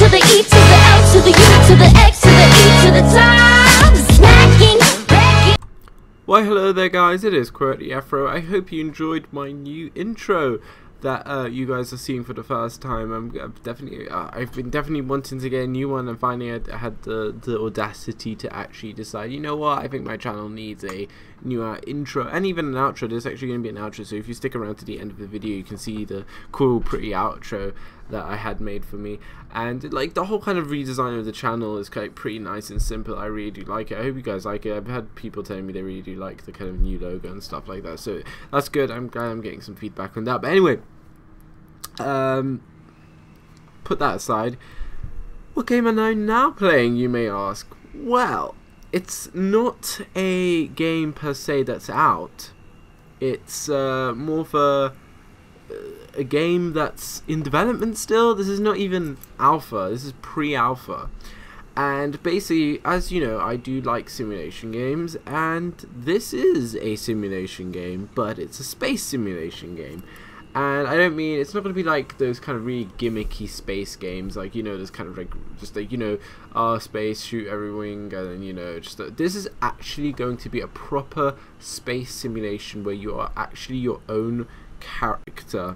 to the E to the L to the U to the X to the E to the top. Smacking, wrecking. Why hello there guys, it is Qwerty Afro. I hope you enjoyed my new intro that you guys are seeing for the first time. I've been definitely wanting to get a new one, and finally I had the audacity to actually decide, you know what, I think my channel needs a new intro and even an outro. There's actually going to be an outro, so if you stick around to the end of the video you can see the cool pretty outro that I had made for me. And like the whole kind of redesign of the channel is quite pretty nice and simple. I really do like it. I hope you guys like it. I've had people telling me they really do like the kind of new logo and stuff like that, so that's good. I'm glad I'm getting some feedback on that. But anyway, put that aside, what game am I now playing, you may ask? Well, it's not a game per se that's out. It's more of a game that's in development still. This is not even alpha, this is pre-alpha. And basically, as you know, I do like simulation games, and this is a simulation game, but it's a space simulation game. And I don't mean, it's not going to be like those kind of really gimmicky space games, like, you know, there's kind of like, just like, you know, space, shoot everything, and then, you know, just, this is actually going to be a proper space simulation where you are actually your own character.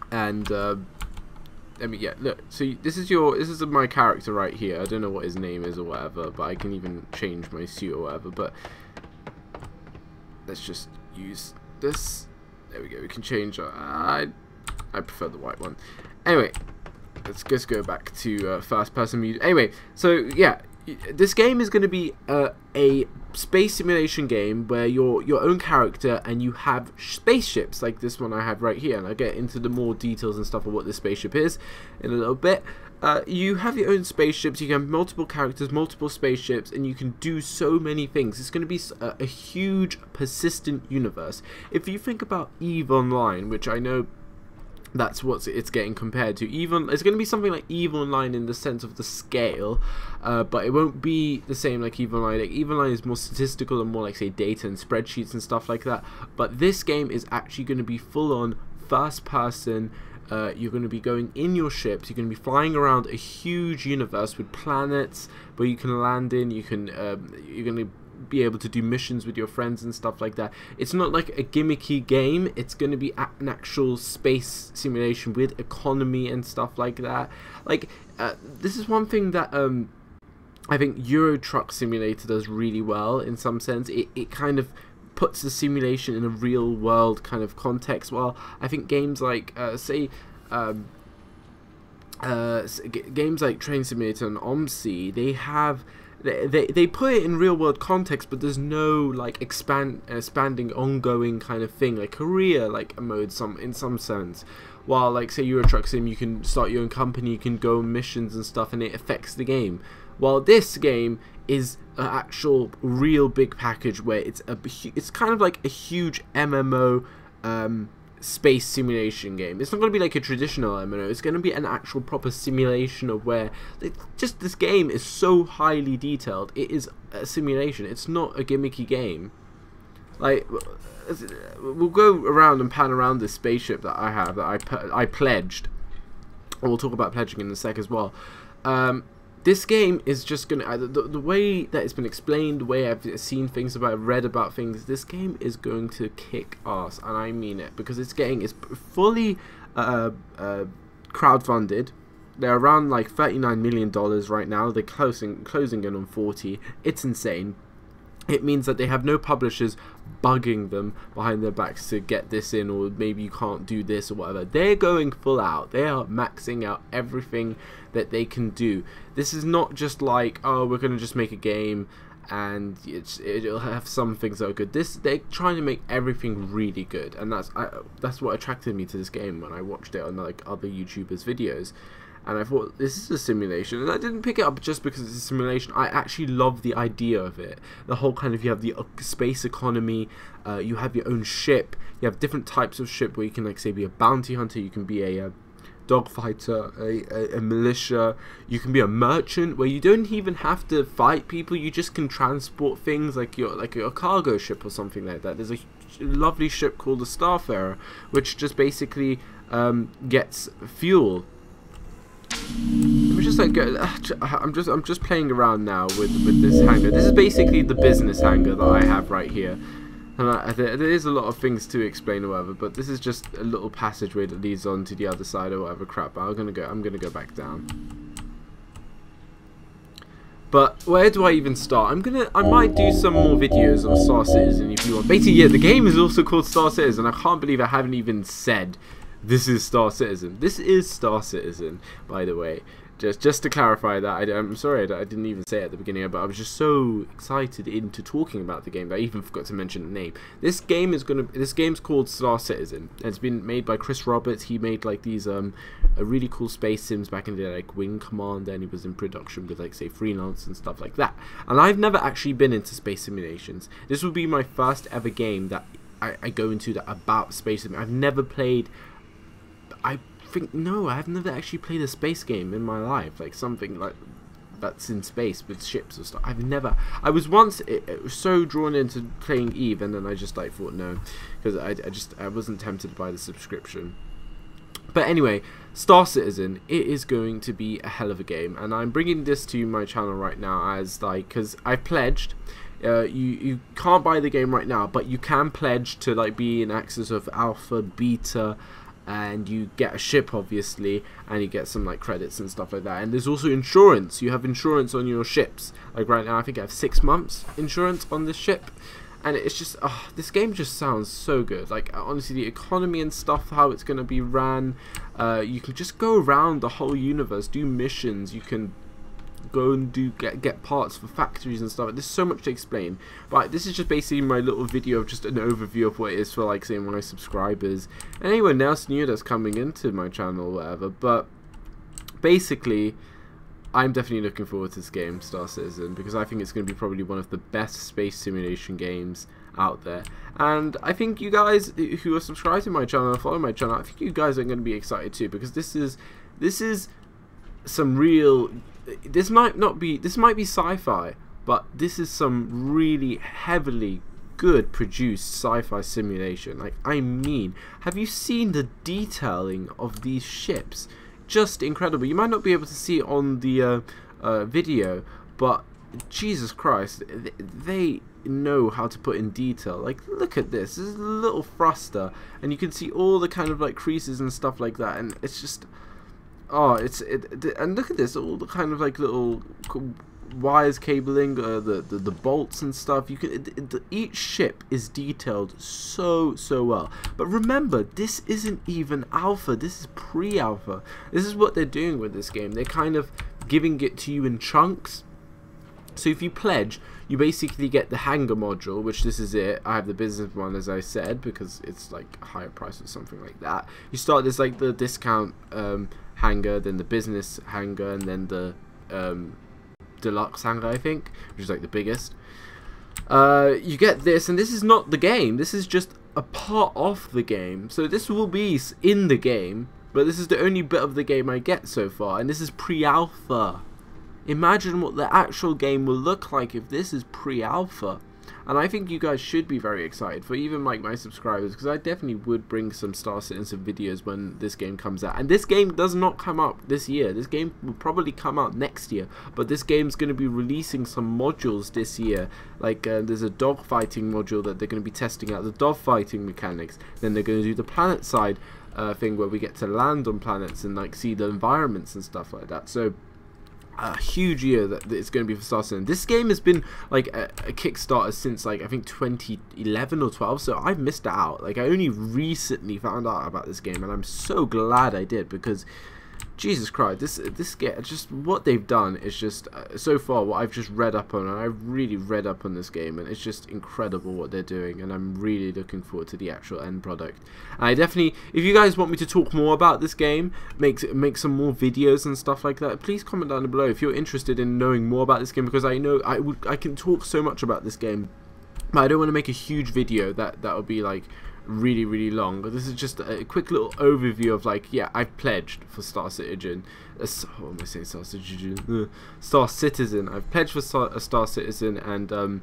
And, I mean, yeah, look, so this is my character right here. I don't know what his name is or whatever, but I can even change my suit or whatever, but let's just use this. There we go, we can change. I prefer the white one. Anyway, let's just go back to first person view. Anyway, so yeah, this game is going to be a space simulation game where you're your own character and you have spaceships like this one I have right here, and I'll get into the more details and stuff of what this spaceship is in a little bit. You have your own spaceships, you can have multiple characters, multiple spaceships, and you can do so many things. It's going to be a huge, persistent universe. If you think about EVE Online, which I know that's what it's getting compared to, it's going to be something like EVE Online in the sense of the scale, but it won't be the same like EVE Online. Like, EVE Online is more statistical and more like, say, data and spreadsheets and stuff like that, but this game is actually going to be full-on first person. You're going to be going in your ships, you're going to be flying around a huge universe with planets where you can land in, you're going to be able to do missions with your friends and stuff like that. It's not like a gimmicky game, it's going to be an actual space simulation with economy and stuff like that. Like, this is one thing that I think Euro Truck Simulator does really well in some sense. It kind of puts the simulation in a real world kind of context, while I think games like games like Train Simulator and OMSI, they put it in real world context, but there's no like expanding ongoing kind of thing, like career like mode in some sense. While like, say, Euro Truck Sim, you can start your own company, you can go on missions and stuff, and it affects the game. While this game is an actual real big package where it's kind of like a huge MMO space simulation game. It's not going to be like a traditional MMO, it's going to be an actual proper simulation of where just this game is so highly detailed. It is a simulation, it's not a gimmicky game. Like, we'll go around and pan around this spaceship that I have, that I pledged, and we'll talk about pledging in a sec as well. This game is just gonna, the way that it's been explained, the way I've seen things about, read about things, this game is going to kick ass, and I mean it, because it's fully crowdfunded. They're around like $39 million right now. They're closing in on 40. It's insane. It means that they have no publishers bugging them behind their backs to get this in, or maybe you can't do this or whatever. They're going full out. They are maxing out everything that they can do. This is not just like, oh, we're going to just make a game and it'll have some things that are good. They're trying to make everything really good, and that's what attracted me to this game when I watched it on like other YouTubers' videos. And I thought, this is a simulation, and I didn't pick it up just because it's a simulation. I actually love the idea of it. The whole kind of, you have the space economy, you have your own ship, you have different types of ship where you can, like, say, be a bounty hunter, you can be a dogfighter, a militia, you can be a merchant where you don't even have to fight people, you just can transport things like your cargo ship or something like that. There's a lovely ship called the Starfarer, which just basically gets fuel just like I'm just playing around now with this hangar. This is basically the business hangar that I have right here. And there is a lot of things to explain or whatever, but this is just a little passageway that leads on to the other side or whatever crap. But I'm gonna go back down. But where do I even start? I might do some more videos on Star Citizen if you want. Basically, yeah, the game is also called Star Citizen. I can't believe I haven't even said this is Star Citizen. This is Star Citizen, by the way. Just to clarify that, I'm sorry I didn't even say it at the beginning, but I was just so excited into talking about the game that I even forgot to mention the name. This game's called Star Citizen. It's been made by Chris Roberts. He made like these really cool space sims back in the day, like Wing Commander, and he was in production with like say Freelance and stuff like that. And I've never actually been into space simulations. This will be my first ever game that I go into that about space sim. I've never played. No, I've never actually played a space game in my life, like something like that's in space with ships or stuff. I was once it was so drawn into playing Eve, and then I just like thought no, because I wasn't tempted by the subscription. But anyway, Star Citizen, it is going to be a hell of a game, and I'm bringing this to my channel right now as like, because I pledged. You can't buy the game right now, but you can pledge to like be in access of alpha, beta, and you get a ship obviously, and you get some like credits and stuff like that. And there's also insurance. You have insurance on your ships. Like right now I think I have 6 months insurance on this ship, and it's just this game just sounds so good. Like honestly, the economy and stuff, how it's gonna be ran, you can just go around the whole universe, do missions, you can go and get parts for factories and stuff. There's so much to explain, but this is just basically my little video of just an overview of what it is for like say my subscribers and anyone else new that's coming into my channel or whatever. But basically I'm definitely looking forward to this game, Star Citizen, because I think it's going to be probably one of the best space simulation games out there. And I think you guys who are subscribed to my channel and follow my channel, I think you guys are going to be excited too, because this is some real, this might be sci-fi, but this is some really heavily good produced sci-fi simulation. Like, I mean, have you seen the detailing of these ships? Just incredible. You might not be able to see it on the video, but Jesus Christ, they know how to put in detail. Like, look at this. This is a little thruster, and you can see all the kind of like creases and stuff like that, and it's just, oh, and look at this, all the kind of like little wires cabling, the bolts and stuff. You can each ship is detailed so well. But remember, this isn't even alpha. This is pre-alpha. This is what they're doing with this game. They're kind of giving it to you in chunks. So if you pledge, you basically get the Hangar module, which this is it. I have the business one, as I said, because it's like a higher price or something like that. You start this like the discount Hangar, then the business Hangar, and then the deluxe Hangar, I think, which is like the biggest. You get this, and this is not the game. This is just a part of the game. So this will be in the game, but this is the only bit of the game I get so far, and this is pre-alpha. Imagine what the actual game will look like if this is pre-alpha. And I think you guys should be very excited, for even like my subscribers, because I definitely would bring some Star Citizen videos when this game comes out. And this game does not come out this year. This game will probably come out next year. But this game's going to be releasing some modules this year. Like there's a dogfighting module that they're going to be testing out the dogfighting mechanics. Then they're going to do the planet side thing where we get to land on planets and like see the environments and stuff like that. So a huge year that it's going to be for Star Citizen. This game has been like a Kickstarter since like I think 2011 or 12, so I've missed out. Like I only recently found out about this game, and I'm so glad I did, because Jesus Christ, this game, just what they've done is just so far what I've just read up on, and I've really read up on this game, and it's just incredible what they're doing, and I'm really looking forward to the actual end product. And I definitely, if you guys want me to talk more about this game, make some more videos and stuff like that, please comment down below if you're interested in knowing more about this game, because I know I can talk so much about this game, but I don't want to make a huge video that would be like really long. But this is just a quick little overview of like, yeah, I've pledged for Star Citizen. What am I saying? Star Citizen. Star Citizen. I've pledged for a Star Citizen, and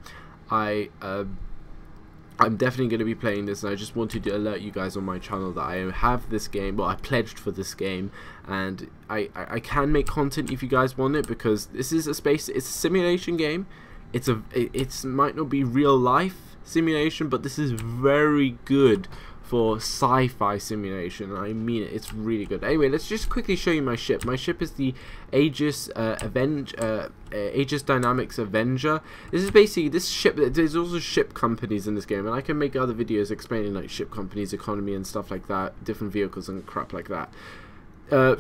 I'm definitely going to be playing this, and I just wanted to alert you guys on my channel that I have this game. Well, I pledged for this game, and I can make content if you guys want it, because this is it's a simulation game. It might not be real life simulation, but this is very good for sci-fi simulation, and I mean it, it's really good. Anyway, let's just quickly show you my ship. My ship is the Aegis Aegis Dynamics Avenger. This is basically this ship. There's also ship companies in this game, and I can make other videos explaining like ship companies, economy, and stuff like that, different vehicles and crap like that.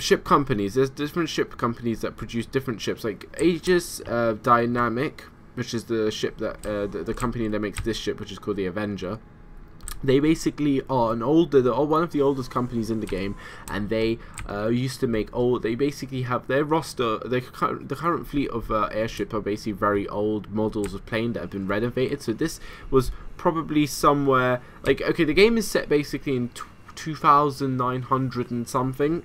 Ship companies. There's different ship companies that produce different ships, like Aegis Dynamic, which is the ship that the company that makes this ship, which is called the Avenger. They basically are one of the oldest companies in the game, and they used to make they basically have their roster, the current fleet of airship are basically very old models of plane that have been renovated. So this was probably somewhere, like, okay, the game is set basically in 2900 and something.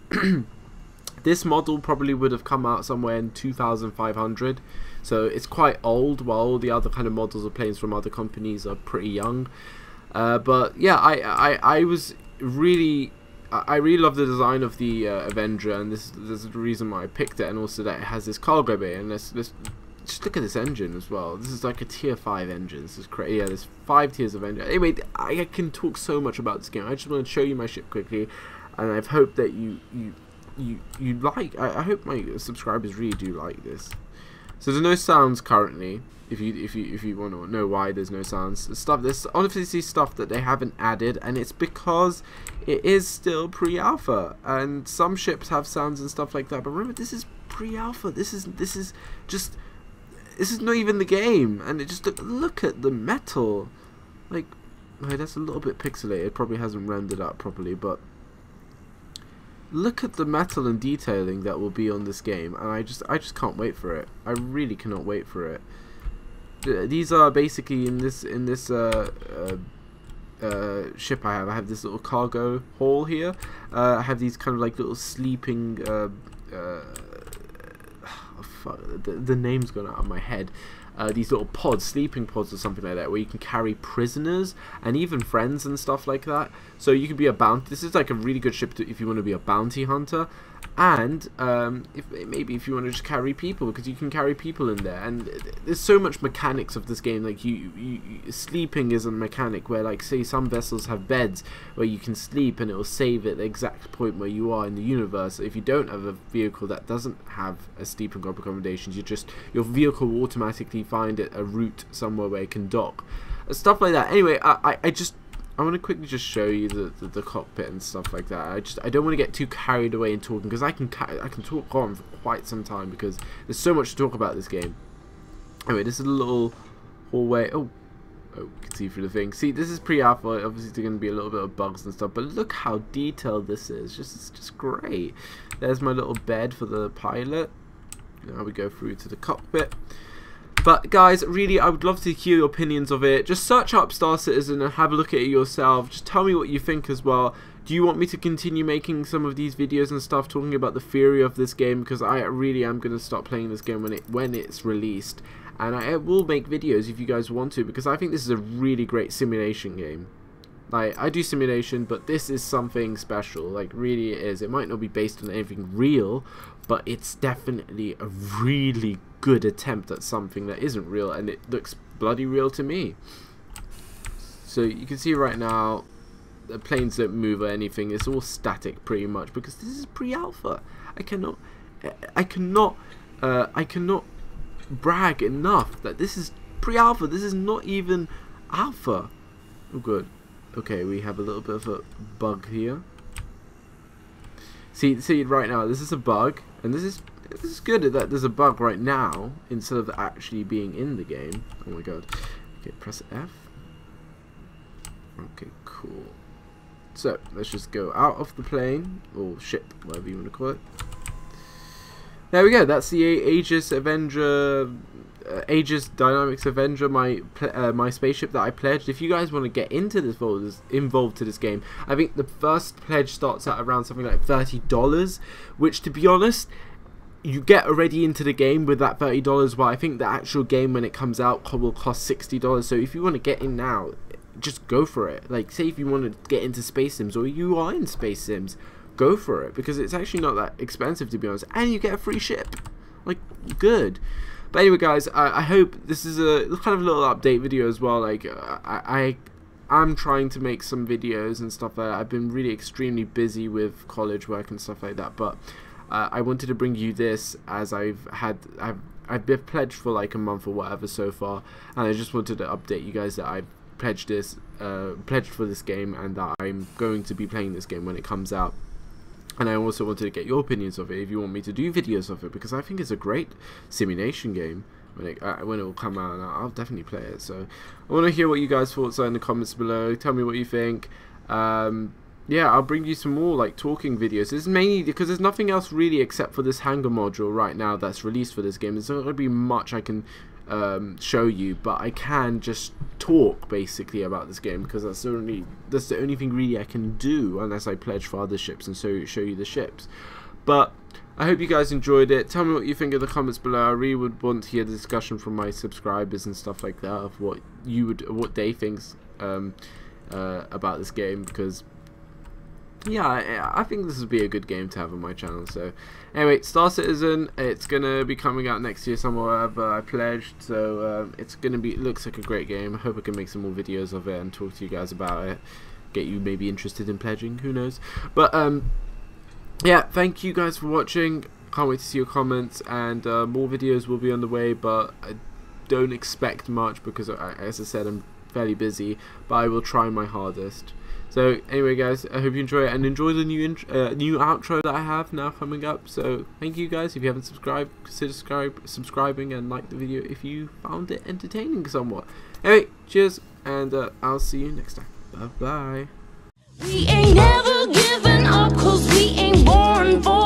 This model probably would have come out somewhere in 2500, so it's quite old, while all the other kind of models of planes from other companies are pretty young. But yeah, I really love the design of the Avenger, and this is the reason why I picked it, and also that it has this cargo bay. And let's just look at this engine as well. This is like a tier 5 engine. This is crazy. Yeah, there's 5 tiers of engine. Anyway, I can talk so much about this game. I just want to show you my ship quickly, and I hope that you like. I hope my subscribers really do like this. So there's no sounds currently. If you want to know why there's no sounds, there's obviously stuff that they haven't added, and it's because it is still pre-alpha, and some ships have sounds and stuff like that. But remember, this is pre-alpha. This is not even the game, and it just look at the metal. Like, okay, that's a little bit pixelated. It probably hasn't rendered up properly, but look at the metal and detailing that will be on this game, and I just can't wait for it. I really cannot wait for it. These are basically in this ship I have this little cargo hall here. I have these kind of like little sleeping the name's gone out of my head. These little pods, sleeping pods or something like that, where you can carry prisoners and even friends and stuff like that. So you can be a bounty. This is like a really good ship if you want to be a bounty hunter, and maybe if you want to just carry people, because you can carry people in there. And there's so much mechanics of this game. Like sleeping is a mechanic where, like, say some vessels have beds where you can sleep and it will save at the exact point where you are in the universe. If you don't have a vehicle that doesn't have a sleeping accommodations, your vehicle will automatically find a route somewhere where it can dock, stuff like that. Anyway, I want to quickly just show you the cockpit and stuff like that. I don't want to get too carried away in talking, because I can talk on for quite some time, because there's so much to talk about this game. Anyway, this is a little hallway. Oh, you can see through the thing. See, this is pre-alpha. Obviously, there's going to be a little bit of bugs and stuff, but look how detailed this is. It's just great. There's my little bed for the pilot. Now we go through to the cockpit. But guys, really, I would love to hear your opinions of it. Just search up Star Citizen and have a look at it yourself. Just tell me what you think as well. Do you want me to continue making some of these videos and stuff talking about the theory of this game? Because I really am going to start playing this game when it's released. And I will make videos if you guys want to, because I think this is a really great simulation game. Like, I do simulation, but this is something special. Like, really it is. It might not be based on anything real, but it's definitely a really good attempt at something that isn't real, and it looks bloody real to me. So you can see right now the planes don't move or anything. It's all static pretty much, because this is pre-alpha. I cannot brag enough that this is pre-alpha. This is not even alpha. Oh, good. Okay, we have a little bit of a bug here. See right now, this is a bug, and this is good that there's a bug right now instead of actually being in the game. Oh my god. Okay, press F. Okay, cool. So let's just go out of the plane, or ship, whatever you want to call it. There we go. That's the Aegis Avenger, Aegis Dynamics Avenger, my spaceship that I pledged. If you guys want to get into this involved to this game, I think the first pledge starts at around something like $30, which, to be honest, you get already into the game with that $30. While I think the actual game when it comes out will cost $60. So if you want to get in now, just go for it. Like, say if you want to get into space sims, or you are in space sims, go for it, because it's actually not that expensive, to be honest, and you get a free ship. Like, good. But anyway, guys, I hope this is a kind of little update video as well. Like, I'm trying to make some videos and stuff like that. I've been really extremely busy with college work and stuff like that, but I wanted to bring you this, as I've been pledged for like a month or whatever so far, and I just wanted to update you guys that I've pledged for this game, and that I'm going to be playing this game when it comes out. And I also wanted to get your opinions of it, if you want me to do videos of it, because I think it's a great simulation game. When it will come out, and I'll definitely play it. So I want to hear what you guys' thoughts are in the comments below. Tell me what you think. Yeah, I'll bring you some more like talking videos. This is mainly because there's nothing else really except for this Hangar module right now that's released for this game. There's not going to be much I can show you, but I can just talk basically about this game, because that's the only thing really I can do, unless I pledge for other ships and so show you the ships. But I hope you guys enjoyed it. Tell me what you think in the comments below. I really would want to hear the discussion from my subscribers and stuff like that, of what they think about this game, because yeah, I think this would be a good game to have on my channel. So anyway, Star Citizen, it's gonna be coming out next year somewhere, but I pledged, so it's gonna be, it looks like a great game. I hope I can make some more videos of it and talk to you guys about it, get you maybe interested in pledging, who knows. But yeah, thank you guys for watching. Can't wait to see your comments, and more videos will be on the way, but I don't expect much, because as I said, I'm fairly busy, but I will try my hardest. So anyway, guys, I hope you enjoy it, and enjoy the new outro that I have now coming up. So thank you guys. If you haven't subscribed, consider subscribing and like the video if you found it entertaining somewhat. Anyway, cheers, and I'll see you next time. Bye bye. We ain't never giving up, 'cause we ain't born for